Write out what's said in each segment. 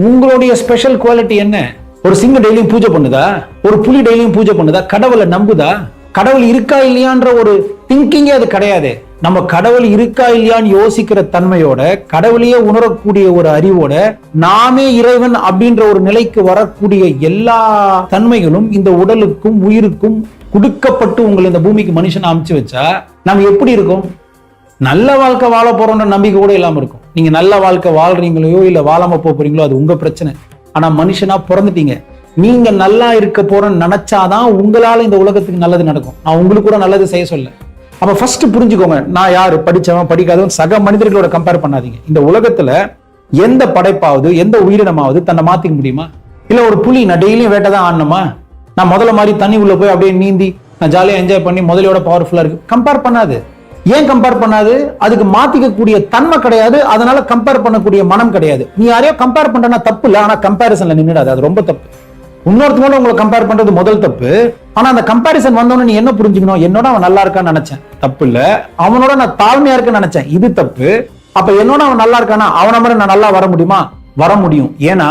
உங்களுடைய special quality என்ன? ஒரு சிங்கம் டெய்லியும் பூஜை பண்ணுதா? ஒரு புலி டெய்லியும் பூஜை பண்ணுதா? கடவுளை நம்புதா? கடவுள் இருக்கா இல்லையான்ற ஒரு திங்கிங்கே அது கிடையாது. நம்ம கடவுள் இருக்கா இல்லையான்னு யோசிக்கிற தன்மையோட, கடவுளையே உணரக்கூடிய ஒரு அறிவோட, நாமே இறைவன் அப்படின்ற ஒரு நிலைக்கு வரக்கூடிய எல்லா தன்மைகளும் இந்த உடலுக்கும் உயிருக்கும் கொடுக்கப்பட்டு உங்களை இந்த பூமிக்கு மனுஷன் அமைச்சு வச்சா நம்ம எப்படி இருக்கும்? நல்ல வாழ்க்கை வாழ போறோம்ன்ற நம்பிக்கை கூட இல்லாம இருக்கும். நீங்க நல்ல வாழ்க்கை வாழ்றீங்களோ இல்ல வாழாம போறீங்களோ அது உங்க பிரச்சனை. ஆனா மனுஷனா பிறந்துட்டீங்க. நீங்க நல்லா இருக்க போறேன்னு நினைச்சாதான் உங்களால இந்த உலகத்துக்கு நல்லது நடக்கும். நான் உங்களுக்கு கூட நல்லது செய்ய சொல்ல. அப்ப ஃபர்ஸ்ட் புரிஞ்சுக்கோங்க, நான் யாரு, படிச்சவன் படிக்காதவன் சக மனிதர்களோட கம்பேர் பண்ணாதீங்க. இந்த உலகத்துல எந்த படைப்பாவது எந்த உயிரினமாவது தன்னை மாத்திக்க முடியுமா? இல்ல ஒரு புலி நான் டெய்லியும் வேட்டை தான் ஆடணுமா? நான் முதல்ல மாதிரி தண்ணி உள்ள போய் அப்படியே நீந்தி நான் ஜாலியா என்ஜாய் பண்ணி முதலையோட பவர்ஃபுல்லா இருக்கு? கம்பேர் பண்ணாது. ஏன் கம்பேர் பண்ணாது? அதுக்கு மாத்திக்க கூடிய தன்மை கிடையாது. அதனால கம்பேர் பண்ணக்கூடிய மனம் கிடையாது. நீ யாரையோ கம்பேர் பண்றனா தப்பு இல்ல, ஆனா கம்பேரிசன்ல நின்னுடாது. அது ரொம்ப தப்பு. இன்னொருத்தோட உங்களை கம்பேர் பண்றது முதல் தப்பு. ஆனா அந்த கம்பேரிசன் வந்தோன்னு நீ என்ன புரிஞ்சுக்கணும்? என்னோட அவன் நல்லா இருக்கான்னு நினைச்சேன், தப்பு இல்ல. அவனோட நான் தாழ்மையா இருக்கேன்னு நினைச்சேன், இது தப்பு. அப்ப என்னோட அவன் நல்லா இருக்கானா அவன மாதிரி நான் நல்லா வர முடியுமா? வர முடியும். ஏன்னா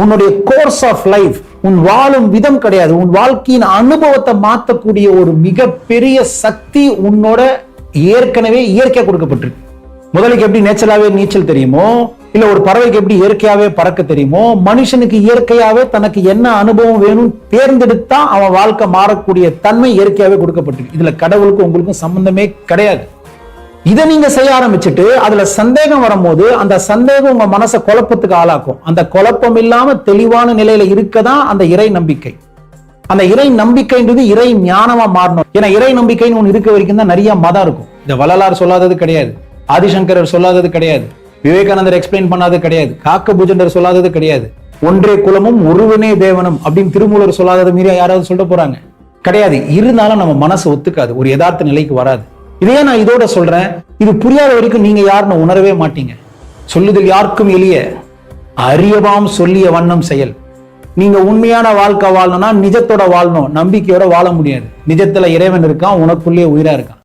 உன்னுடைய கோர்ஸ் ஆஃப் லைஃப், உன் வாழும் விதம் கிடையாது, உன் வாழ்க்கையின் அனுபவத்தை மாற்றக்கூடிய ஒரு மிகப்பெரிய சக்தி உன்னோட ஏற்கனவே இயற்கையா கொடுக்கப்பட்டிருக்கு. முதலுக்கு எப்படி நேச்சுரலாவே நீச்சல் தெரியுமோ, இல்ல ஒரு பறவைக்கு எப்படி இயற்கையாவே பறக்க தெரியுமோ, மனுஷனுக்கு இயற்கையாவே தனக்கு என்ன அனுபவம் வேணும் தேர்ந்தெடுத்தா அவன் வாழ்க்கை மாறக்கூடிய தன்மை இயற்கையாவே கொடுக்கப்பட்டிருக்கு. இதுல கடவுளுக்கும் உங்களுக்கும் சம்பந்தமே கிடையாது. இதை நீங்க செய்ய ஆரம்பிச்சுட்டு அதுல சந்தேகம் வரும்போது அந்த சந்தேகம் உங்க மனசை குழப்பத்துக்கு ஆளாக்கும். அந்த குழப்பம் இல்லாம தெளிவான நிலையில இருக்கதான் அந்த இறை நம்பிக்கை. அந்த இறை நம்பிக்கைன்றது இறை ஞானமா மாறணும். ஏன்னா இறை நம்பிக்கைன்னு ஒன்று இருக்க வரைக்கும் தான் நிறைய மதம் இருக்கும். இந்த வள்ளலார் சொல்லாதது கிடையாது, ஆதிசங்கரர் சொல்லாதது கிடையாது, விவேகானந்தர் எக்ஸ்பிளைன் பண்ணாதது கிடையாது, காக்க பூஜண்டர் சொல்லாதது கிடையாது, ஒன்றே குலமும் ஒருவனே தேவனும் அப்படின்னு திருமூலர் சொல்லாதது மீறி யாராவது சொல்ல போறாங்க? கிடையாது. இருந்தாலும் நம்ம மனசு ஒத்துக்காது, ஒரு யதார்த்த நிலைக்கு வராது. இதையே நான் இதோட சொல்றேன், இது புரியாத வரைக்கும் நீங்க யாருன்னு உணரவே மாட்டீங்க. சொல்லுதல் யாருக்கும் எளிய, அறியவாம் சொல்லிய வண்ணம் செயல். நீங்க உண்மையான வாழ்க்கை வாழணும்னா நிஜத்தோட வாழணும், நம்பிக்கையோட வாழ முடியாது. நிஜத்துல இறைவன் இருக்கான், உனக்குள்ளே உயிரா இருக்கான்.